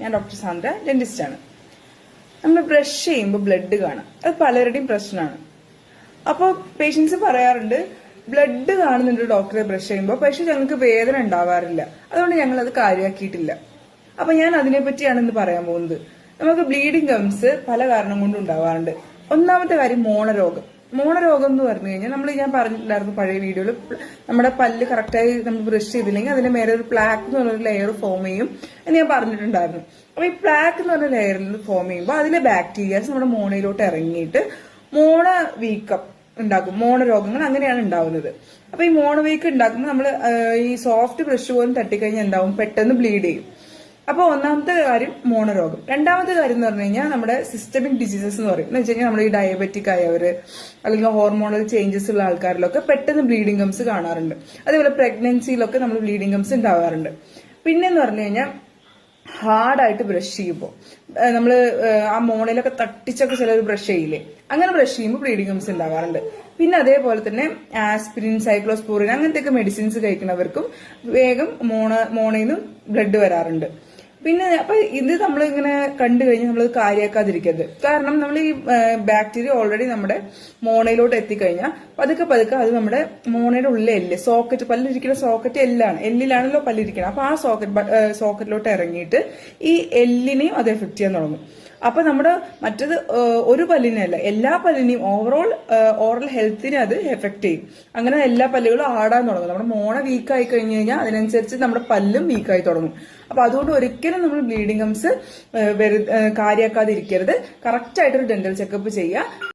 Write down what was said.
ഞാൻ doctor Sandra, dentist ആണ്. നമ്മൾ ബ്രഷ് ചെയ്യുമ്പോൾ ബ്ലഡ് കാണാം. അത് പലരുടെയും പ്രശ്നമാണ്. അപ്പോൾ പേഷ്യൻസ് പറയാറുണ്ട്, ബ്ലഡ് കാണുന്നുണ്ട് ഡോക്ടറെ ബ്രഷ് ചെയ്യുമ്പോൾ, പക്ഷെ ഞങ്ങൾക്ക് വേദന ഉണ്ടാവാറില്ല, അതുകൊണ്ട് ഞങ്ങൾ അത് കാര്യമാക്കിയിട്ടില്ല. അപ്പൊ ഞാൻ അതിനെപ്പറ്റിയാണ് ഇന്ന് പറയാൻ പോകുന്നത്. നമുക്ക് ബ്ലീഡിങ് ഗംസ് പല കാരണം കൊണ്ടും ഉണ്ടാവാറുണ്ട്. ഒന്നാമത്തെ കാര്യം മോണരോഗം. മോണരോഗം എന്ന് പറഞ്ഞു കഴിഞ്ഞാൽ ഞാൻ പറഞ്ഞിട്ടുണ്ടായിരുന്നു പഴയ വീഡിയോയിൽ, നമ്മുടെ പല്ല് കറക്റ്റായി നമ്മൾ ബ്രഷ് ചെയ്തില്ലെങ്കിൽ അതിന്റെ മേലെ ഒരു പ്ലാക്ക് എന്ന് പറഞ്ഞൊരു ലെയർ ഫോം ചെയ്യും എന്ന് ഞാൻ പറഞ്ഞിട്ടുണ്ടായിരുന്നു. അപ്പൊ ഈ പ്ലാക്ക് എന്ന് പറഞ്ഞ ലെയറിൽ ഫോം ചെയ്യുമ്പോൾ അതിലെ ബാക്ടീരിയാസ് നമ്മുടെ മോണയിലോട്ട് ഇറങ്ങിയിട്ട് മോണ വീക്കം ഉണ്ടാക്കും. മോണരോഗങ്ങൾ അങ്ങനെയാണ് ഉണ്ടാവുന്നത്. അപ്പൊ ഈ മോണ വീക്കം ഉണ്ടാക്കുമ്പോൾ നമ്മൾ ഈ സോഫ്റ്റ് ബ്രഷ് പോലും തട്ടിക്കഴിഞ്ഞാൽ എന്താവും, പെട്ടെന്ന് ബ്ലീഡ് ചെയ്യും. അപ്പൊ ഒന്നാമത്തെ കാര്യം മോണരോഗം. രണ്ടാമത്തെ കാര്യം എന്ന് പറഞ്ഞു കഴിഞ്ഞാൽ നമ്മുടെ സിസ്റ്റമിക് ഡിസീസസ് എന്ന് പറയും. എന്ന് വെച്ച് കഴിഞ്ഞാൽ നമ്മുടെ ഈ ഡയബറ്റിക് ആയവര് അല്ലെങ്കിൽ ഹോർമോണൽ ചേഞ്ചസ് ഉള്ള ആൾക്കാരിലൊക്കെ പെട്ടെന്ന് ബ്ലീഡിംഗ് ഗംസ് കാണാറുണ്ട്. അതേപോലെ പ്രഗ്നൻസിയിലൊക്കെ നമ്മൾ ബ്ലീഡിംഗ് ഗംസ് ഉണ്ടാവാറുണ്ട്. പിന്നെന്ന് പറഞ്ഞു കഴിഞ്ഞാൽ ഹാർഡായിട്ട് ബ്രഷ് ചെയ്യുമ്പോൾ നമ്മൾ ആ മോണയിലൊക്കെ തട്ടിച്ചൊക്കെ ചിലർ ബ്രഷ് ചെയ്യില്ലേ, അങ്ങനെ ബ്രഷ് ചെയ്യുമ്പോൾ ബ്ലീഡിംഗ് ഗംസ് ഉണ്ടാവാറുണ്ട്. പിന്നെ അതേപോലെ തന്നെ ആസ്പിരിൻ, സൈക്ലോസ്പോറിൻ അങ്ങനത്തെ മെഡിസിൻസ് കഴിക്കുന്നവർക്കും വേഗം മോണയിൽ നിന്ന് ബ്ലഡ് വരാറുണ്ട്. പിന്നെ അപ്പൊ ഇത് നമ്മൾ ഇങ്ങനെ കണ്ടു കഴിഞ്ഞാൽ നമ്മൾ കാര്യമാക്കാതിരിക്കരുത്. കാരണം നമ്മൾ ഈ ബാക്ടീരിയ ഓൾറെഡി നമ്മുടെ മോണയിലോട്ട് എത്തിക്കഴിഞ്ഞാൽ പതുക്കെ അത് നമ്മുടെ മോണയുടെ ഉള്ളിലെ എല്ല്, സോക്കറ്റ്, പല്ലിരിക്കുന്ന സോക്കറ്റ് എല്ലിലാണല്ലോ പല്ലിരിക്കണം. അപ്പൊ ആ സോക്കറ്റിലോട്ട് ഇറങ്ങിയിട്ട് ഈ എല്ലിനെയും അത് എഫക്ട് ചെയ്യാൻ തുടങ്ങും. അപ്പൊ നമ്മുടെ മറ്റത് ഒരു പല്ലിനെയല്ല, എല്ലാ പല്ലിനെയും ഓറൽ ഹെൽത്തിനെ അത് എഫക്ട് ചെയ്യും. അങ്ങനെ എല്ലാ പല്ലുകളും ആടാൻ തുടങ്ങും. നമ്മുടെ മോണ വീക്കായി കഴിഞ്ഞു കഴിഞ്ഞാൽ അതിനനുസരിച്ച് നമ്മുടെ പല്ലും വീക്കായി തുടങ്ങും. അപ്പൊ അതുകൊണ്ട് ഒരിക്കലും നമ്മൾ ബ്ലീഡിംഗ് ഗംസ് കാര്യമാക്കാതിരിക്കരുത്. കറക്റ്റ് ആയിട്ടൊരു ഡെന്റൽ ചെക്കപ്പ് ചെയ്യുക.